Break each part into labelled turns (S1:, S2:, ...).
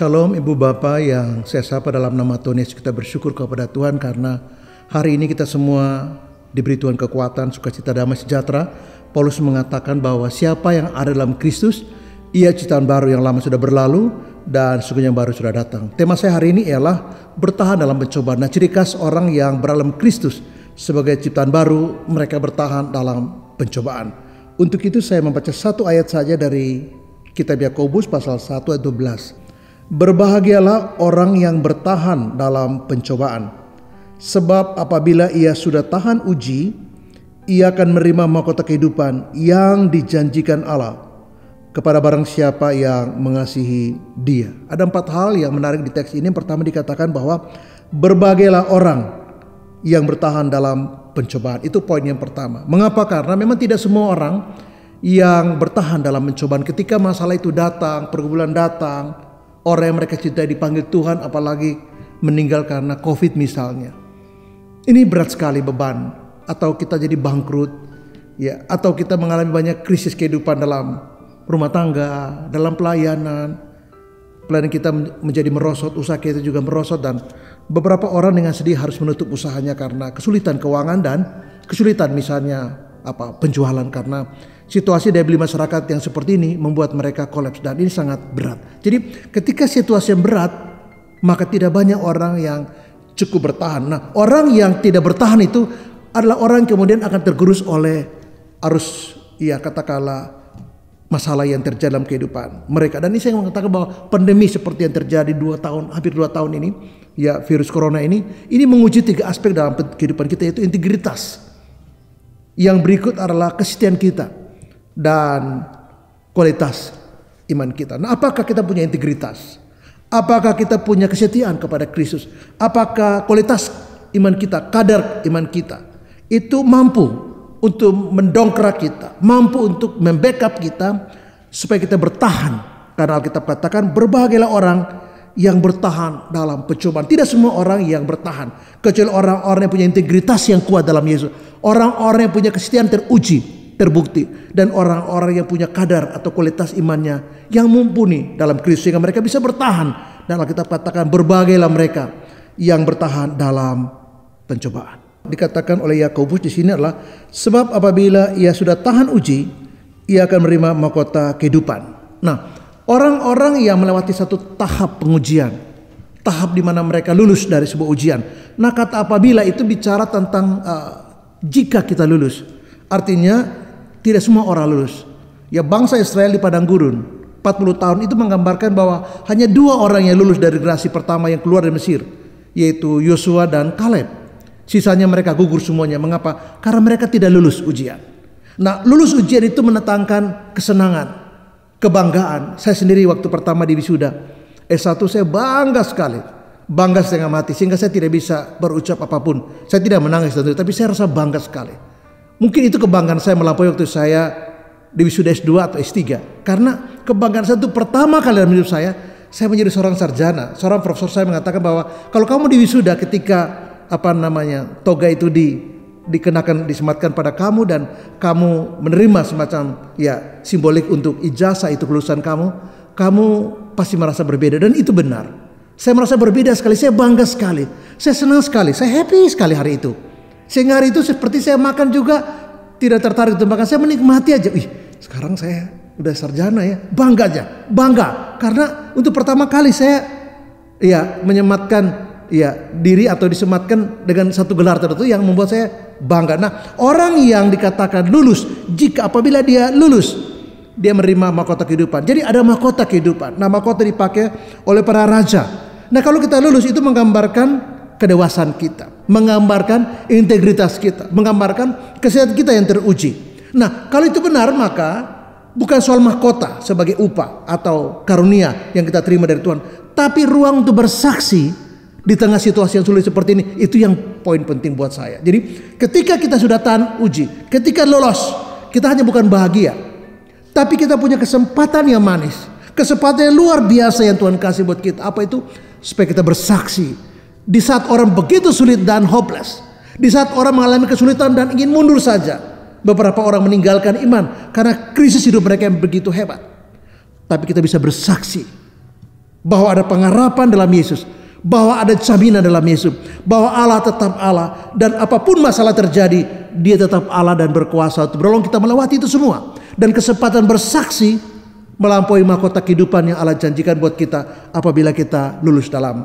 S1: Shalom Ibu Bapak yang saya sapa dalam nama Tuhan Yesus. Kita bersyukur kepada Tuhan karena hari ini kita semua diberi Tuhan kekuatan, sukacita, damai, sejahtera. Paulus mengatakan bahwa siapa yang ada dalam Kristus, ia ciptaan baru, yang lama sudah berlalu dan sesungguhnya yang baru sudah datang. Tema saya hari ini ialah bertahan dalam pencobaan. Nah, ciri khas orang yang berada dalam Kristus sebagai ciptaan baru, mereka bertahan dalam pencobaan. Untuk itu saya membaca satu ayat saja dari kitab Yakobus pasal 1 ayat 12. Berbahagialah orang yang bertahan dalam pencobaan, sebab apabila ia sudah tahan uji, ia akan menerima mahkota kehidupan yang dijanjikan Allah kepada barang siapa yang mengasihi Dia. Ada 4 hal yang menarik di teks ini. Yang pertama dikatakan bahwa berbahagialah orang yang bertahan dalam pencobaan. Itu poin yang pertama. Mengapa? Karena memang tidak semua orang yang bertahan dalam pencobaan. Ketika masalah itu datang, pergumulan datang, orang yang mereka cintai dipanggil Tuhan, apalagi meninggal karena COVID misalnya. Ini berat sekali beban, atau kita jadi bangkrut, ya, atau kita mengalami banyak krisis kehidupan dalam rumah tangga, dalam pelayanan kita menjadi merosot, usaha kita juga merosot, dan beberapa orang dengan sedih harus menutup usahanya karena kesulitan keuangan dan kesulitan misalnya penjualan, karena situasi daya beli masyarakat yang seperti ini membuat mereka kolaps, dan ini sangat berat. Jadi ketika situasi yang berat, maka tidak banyak orang yang cukup bertahan. Nah, orang yang tidak bertahan itu adalah orang yang kemudian akan tergerus oleh arus, ya katakanlah, masalah yang terjadi dalam kehidupan mereka. Dan ini saya mengatakan bahwa pandemi seperti yang terjadi hampir 2 tahun ini, ya, virus corona ini menguji 3 aspek dalam kehidupan kita, yaitu integritas. Yang berikut adalah kesetiaan kita dan kualitas iman kita. Nah, apakah kita punya integritas? Apakah kita punya kesetiaan kepada Kristus? Apakah kualitas iman kita, kadar iman kita itu mampu untuk mendongkrak kita, mampu untuk membackup kita supaya kita bertahan? Karena Alkitab katakan berbahagialah orang yang bertahan dalam pencobaan. Tidak semua orang yang bertahan, kecuali orang-orang yang punya integritas yang kuat dalam Yesus, orang-orang yang punya kesetiaan teruji, terbukti, dan orang-orang yang punya kadar atau kualitas imannya yang mumpuni dalam Kristus, sehingga mereka bisa bertahan. Dan Alkitab katakan berbahagialah mereka yang bertahan dalam pencobaan. Dikatakan oleh Yakobus di sini adalah sebab apabila ia sudah tahan uji, ia akan menerima mahkota kehidupan. Nah, orang-orang yang melewati satu tahap pengujian, tahap di mana mereka lulus dari sebuah ujian. Nah, kata apabila itu bicara tentang jika kita lulus. Artinya tidak semua orang lulus. Ya, bangsa Israel di padang gurun 40 tahun itu menggambarkan bahwa hanya 2 orang yang lulus dari generasi pertama yang keluar dari Mesir, yaitu Yosua dan Kaleb. Sisanya mereka gugur semuanya. Mengapa? Karena mereka tidak lulus ujian. Nah, lulus ujian itu mendatangkan kesenangan, kebanggaan. Saya sendiri waktu pertama di wisuda S1 saya bangga sekali, bangga setengah mati, sehingga saya tidak bisa berucap apapun. Saya tidak menangis tentu, tapi saya rasa bangga sekali. Mungkin itu kebanggaan saya melampaui waktu saya di wisuda S2 atau S3. Karena kebanggaan saya itu pertama kali dalam hidup saya menjadi seorang sarjana. Seorang profesor saya mengatakan bahwa kalau kamu di wisuda ketika toga itu dikenakan, disematkan pada kamu, dan kamu menerima semacam simbolik untuk ijazah itu kelulusan kamu pasti merasa berbeda. Dan itu benar. Saya merasa berbeda sekali, saya bangga sekali, saya senang sekali, saya happy sekali hari itu. Sehingga hari itu seperti saya makan juga tidak tertarik untuk makan, saya menikmati aja. Sekarang saya udah sarjana ya, bangga aja, bangga. Karena untuk pertama kali saya menyematkan diri atau disematkan dengan satu gelar tertentu yang membuat saya bangga. Nah, orang yang dikatakan lulus, jika apabila dia lulus, dia menerima mahkota kehidupan. Jadi ada mahkota kehidupan. Nah, mahkota dipakai oleh para raja. Nah, kalau kita lulus itu menggambarkan kedewasaan kita, menggambarkan integritas kita, menggambarkan kesehatan kita yang teruji. Nah, kalau itu benar, maka bukan soal mahkota sebagai upah atau karunia yang kita terima dari Tuhan, tapi ruang untuk bersaksi di tengah situasi yang sulit seperti ini. Itu yang poin penting buat saya. Jadi ketika kita sudah tahan uji, ketika lolos, kita hanya bukan bahagia, tapi kita punya kesempatan yang manis, kesempatan yang luar biasa yang Tuhan kasih buat kita. Apa itu? Supaya kita bersaksi di saat orang begitu sulit dan hopeless, di saat orang mengalami kesulitan dan ingin mundur saja. Beberapa orang meninggalkan iman karena krisis hidup mereka yang begitu hebat. Tapi kita bisa bersaksi bahwa ada pengharapan dalam Yesus, bahwa ada jaminan dalam Yesus, bahwa Allah tetap Allah, dan apapun masalah terjadi, Dia tetap Allah dan berkuasa untuk menolong kita melewati itu semua. Dan kesempatan bersaksi melampaui mahkota kehidupan yang Allah janjikan buat kita apabila kita lulus dalam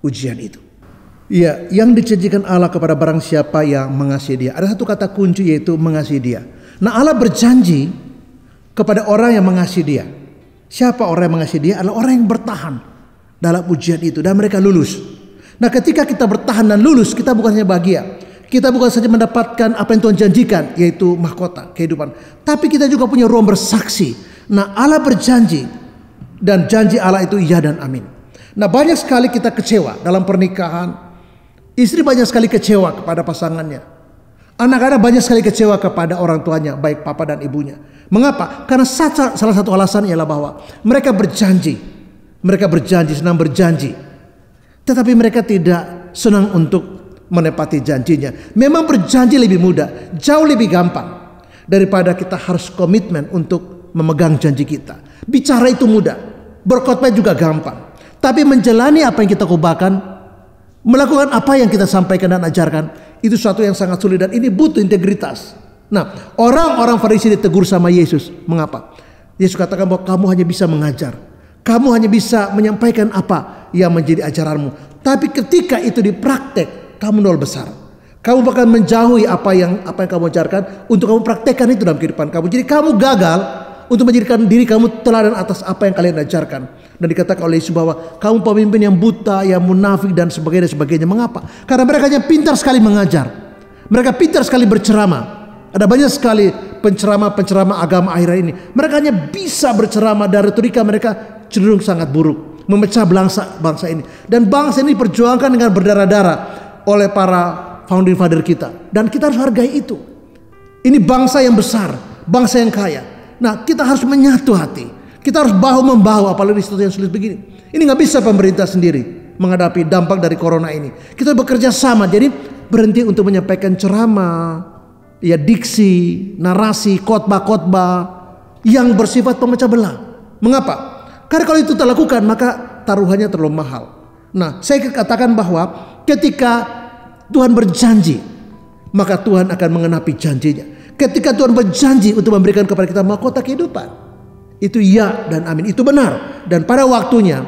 S1: ujian itu. Ya, yang dijanjikan Allah kepada barang siapa yang mengasihi Dia. Ada satu kata kunci, yaitu mengasihi Dia. Nah, Allah berjanji kepada orang yang mengasihi Dia. Siapa orang yang mengasihi Dia? Adalah orang yang bertahan dalam ujian itu dan mereka lulus. Nah, ketika kita bertahan dan lulus, kita bukan hanya bahagia. Kita bukan saja mendapatkan apa yang Tuhan janjikan, yaitu mahkota kehidupan, tapi kita juga punya ruang bersaksi. Nah, Allah berjanji, dan janji Allah itu iya dan amin. Nah, banyak sekali kita kecewa dalam pernikahan. Istri banyak sekali kecewa kepada pasangannya. Anak-anak banyak sekali kecewa kepada orang tuanya, baik papa dan ibunya. Mengapa? Karena salah satu alasan ialah bahwa mereka berjanji. Mereka berjanji, senang berjanji. Tetapi mereka tidak senang untuk menepati janjinya. Memang berjanji lebih mudah, jauh lebih gampang daripada kita harus komitmen untuk memegang janji kita. Bicara itu mudah, berkhotbah juga gampang. Tapi menjalani apa yang kita khotbahkan, melakukan apa yang kita sampaikan dan ajarkan, itu suatu yang sangat sulit, dan ini butuh integritas. Nah, orang-orang Farisi ditegur sama Yesus. Mengapa? Yesus katakan bahwa kamu hanya bisa mengajar, kamu hanya bisa menyampaikan apa yang menjadi ajaranmu, tapi ketika itu dipraktek, kamu nol besar. Kamu bahkan menjauhi apa yang kamu ajarkan untuk kamu praktekkan itu dalam kehidupan kamu. Jadi kamu gagal untuk menjadikan diri kamu teladan atas apa yang kalian ajarkan. Dan dikatakan oleh Yesus bahwa kamu pemimpin yang buta, yang munafik dan sebagainya. Mengapa? Karena mereka hanya pintar sekali mengajar. Mereka pintar sekali berceramah. Ada banyak sekali penceramah agama akhir ini. Mereka hanya bisa berceramah, dan retorika mereka cenderung sangat buruk, memecah bangsa ini. Dan bangsa ini diperjuangkan dengan berdarah-darah oleh para founding father kita, dan kita harus hargai itu. Ini bangsa yang besar, bangsa yang kaya. Nah, kita harus menyatu hati, kita harus bahu membahu, apalagi situasi yang sulit begini. Ini nggak bisa pemerintah sendiri menghadapi dampak dari corona ini. Kita bekerja sama. Jadi berhenti untuk menyampaikan ceramah, ya, diksi, narasi, khotbah yang bersifat pemecah belah. Mengapa? Karena kalau itu terlakukan, maka taruhannya terlalu mahal. Nah, saya katakan bahwa ketika Tuhan berjanji, maka Tuhan akan mengenapi janjinya. Ketika Tuhan berjanji untuk memberikan kepada kita mahkota kehidupan, itu ya dan amin, itu benar. Dan pada waktunya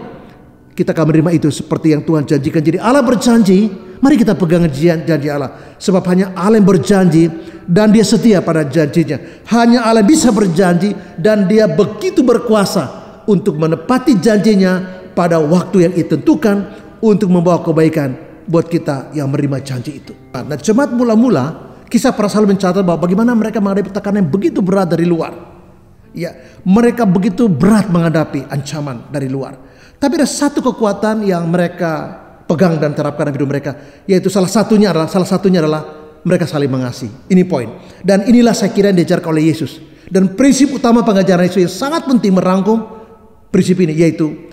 S1: kita akan menerima itu seperti yang Tuhan janjikan. Jadi Allah berjanji, mari kita pegang janji Allah. Sebab hanya Allah yang berjanji dan Dia setia pada janjinya. Hanya Allah bisa berjanji dan Dia begitu berkuasa untuk menepati janjinya pada waktu yang ditentukan untuk membawa kebaikan buat kita yang menerima janji itu. Nah, jemaat mula-mula, kisah para Rasul mencatat bahwa bagaimana mereka menghadapi tekanan yang begitu berat dari luar. Ya, mereka begitu berat menghadapi ancaman dari luar. Tapi ada satu kekuatan yang mereka pegang dan terapkan dalam hidup mereka, yaitu salah satunya adalah mereka saling mengasihi. Ini poin. Dan inilah saya kira yang diajarkan oleh Yesus. Dan prinsip utama pengajaran Yesus yang sangat penting merangkum prinsip ini, yaitu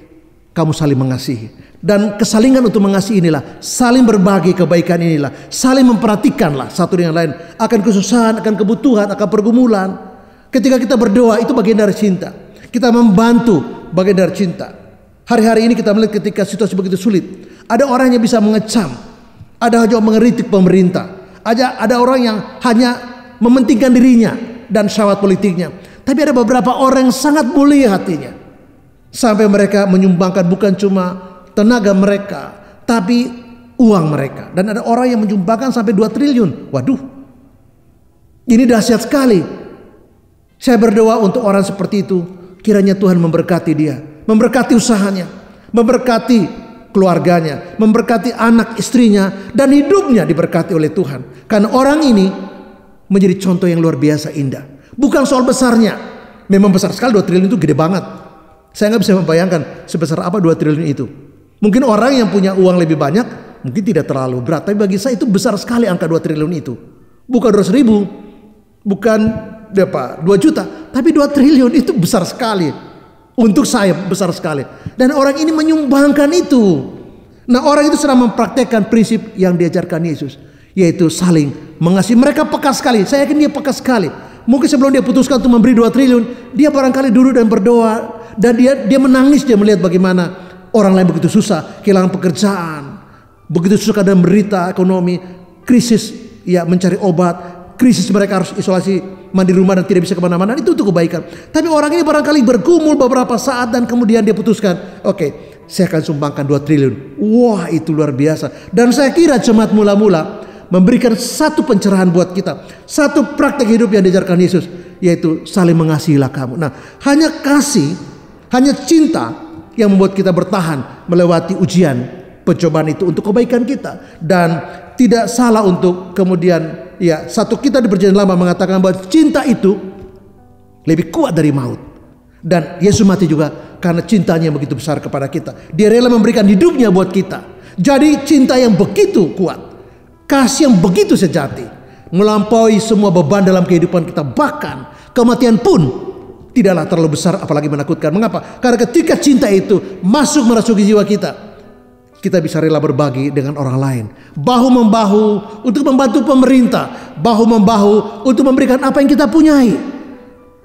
S1: kamu saling mengasihi. Dan kesalingan untuk mengasihi inilah, saling berbagi kebaikan inilah, saling memperhatikanlah satu dengan lain akan kesusahan, akan kebutuhan, akan pergumulan. Ketika kita berdoa, itu bagian dari cinta. Kita membantu, bagian dari cinta. Hari-hari ini kita melihat ketika situasi begitu sulit, ada orang yang bisa mengecam, ada yang mengeritik pemerintah, ada orang yang hanya mementingkan dirinya dan syahwat politiknya. Tapi ada beberapa orang yang sangat mulia hatinya, sampai mereka menyumbangkan bukan cuma tenaga mereka, tapi uang mereka. Dan ada orang yang menyumbangkan sampai 2 triliun. Waduh, ini dahsyat sekali. Saya berdoa untuk orang seperti itu, kiranya Tuhan memberkati dia, memberkati usahanya, memberkati keluarganya, memberkati anak istrinya, dan hidupnya diberkati oleh Tuhan. Karena orang ini menjadi contoh yang luar biasa indah. Bukan soal besarnya, memang besar sekali, 2 triliun itu gede banget. Saya nggak bisa membayangkan sebesar apa 2 triliun itu. Mungkin orang yang punya uang lebih banyak mungkin tidak terlalu berat, tapi bagi saya itu besar sekali angka 2 triliun itu. Bukan 200 ribu, bukan 2 juta, tapi 2 triliun itu besar sekali. Untuk saya besar sekali. Dan orang ini menyumbangkan itu. Nah, orang itu sedang mempraktekkan prinsip yang diajarkan Yesus, yaitu saling mengasihi. Mereka peka sekali, saya yakin dia peka sekali. Mungkin sebelum dia putuskan untuk memberi 2 triliun, dia barangkali duduk dan berdoa, dan dia menangis, dia melihat bagaimana Orang lain begitu susah, kehilangan pekerjaan, begitu susah dan menderita ekonomi, krisis ya mencari obat, krisis mereka harus isolasi mandi rumah dan tidak bisa kemana-mana. Itu untuk kebaikan. Tapi orang ini barangkali bergumul beberapa saat dan kemudian dia putuskan, oke, saya akan sumbangkan 2 triliun. Wah, itu luar biasa. Dan saya kira jemaat mula-mula memberikan satu pencerahan buat kita, satu praktek hidup yang diajarkan Yesus, yaitu saling mengasihilah kamu. Nah, hanya kasih, hanya cinta yang membuat kita bertahan melewati ujian pencobaan itu untuk kebaikan kita. Dan tidak salah untuk kemudian ya, satu kita di perjanjian lama mengatakan bahwa cinta itu lebih kuat dari maut. Dan Yesus mati juga karena cintanya yang begitu besar kepada kita. Dia rela memberikan hidupnya buat kita. Jadi cinta yang begitu kuat, kasih yang begitu sejati, melampaui semua beban dalam kehidupan kita. Bahkan kematian pun tidaklah terlalu besar apalagi menakutkan. Mengapa? Karena ketika cinta itu masuk merasuki jiwa kita, kita bisa rela berbagi dengan orang lain. Bahu-membahu untuk membantu pemerintah, bahu-membahu untuk memberikan apa yang kita punyai.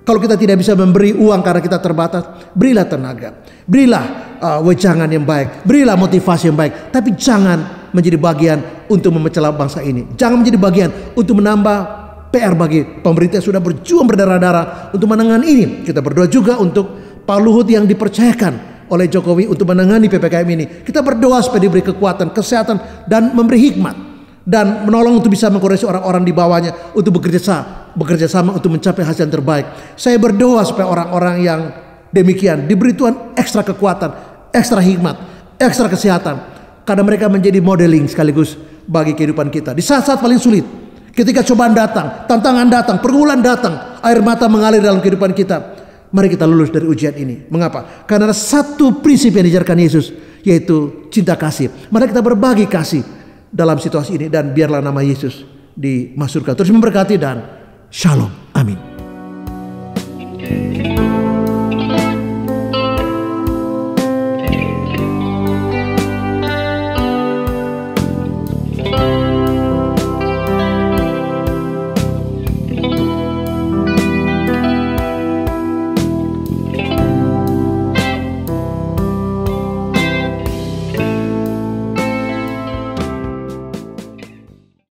S1: Kalau kita tidak bisa memberi uang karena kita terbatas, berilah tenaga, berilah wejangan yang baik, berilah motivasi yang baik. Tapi jangan menjadi bagian untuk memecah bangsa ini. Jangan menjadi bagian untuk menambah PR bagi pemerintah yang sudah berjuang berdarah-darah untuk menangani ini. Kita berdoa juga untuk Pak Luhut yang dipercayakan oleh Jokowi untuk menangani PPKM ini. Kita berdoa supaya diberi kekuatan, kesehatan, dan memberi hikmat, dan menolong untuk bisa mengkoreksi orang-orang di bawahnya untuk bekerja sama untuk mencapai hasil yang terbaik. Saya berdoa supaya orang-orang yang demikian diberi Tuhan ekstra kekuatan, ekstra hikmat, ekstra kesehatan, karena mereka menjadi modeling sekaligus bagi kehidupan kita di saat-saat paling sulit. Ketika cobaan datang, tantangan datang, pergumulan datang, air mata mengalir dalam kehidupan kita, mari kita lulus dari ujian ini. Mengapa? Karena ada satu prinsip yang diajarkan Yesus, yaitu cinta kasih. Mari kita berbagi kasih dalam situasi ini, dan biarlah nama Yesus dimasyhurkan. Terus memberkati dan shalom.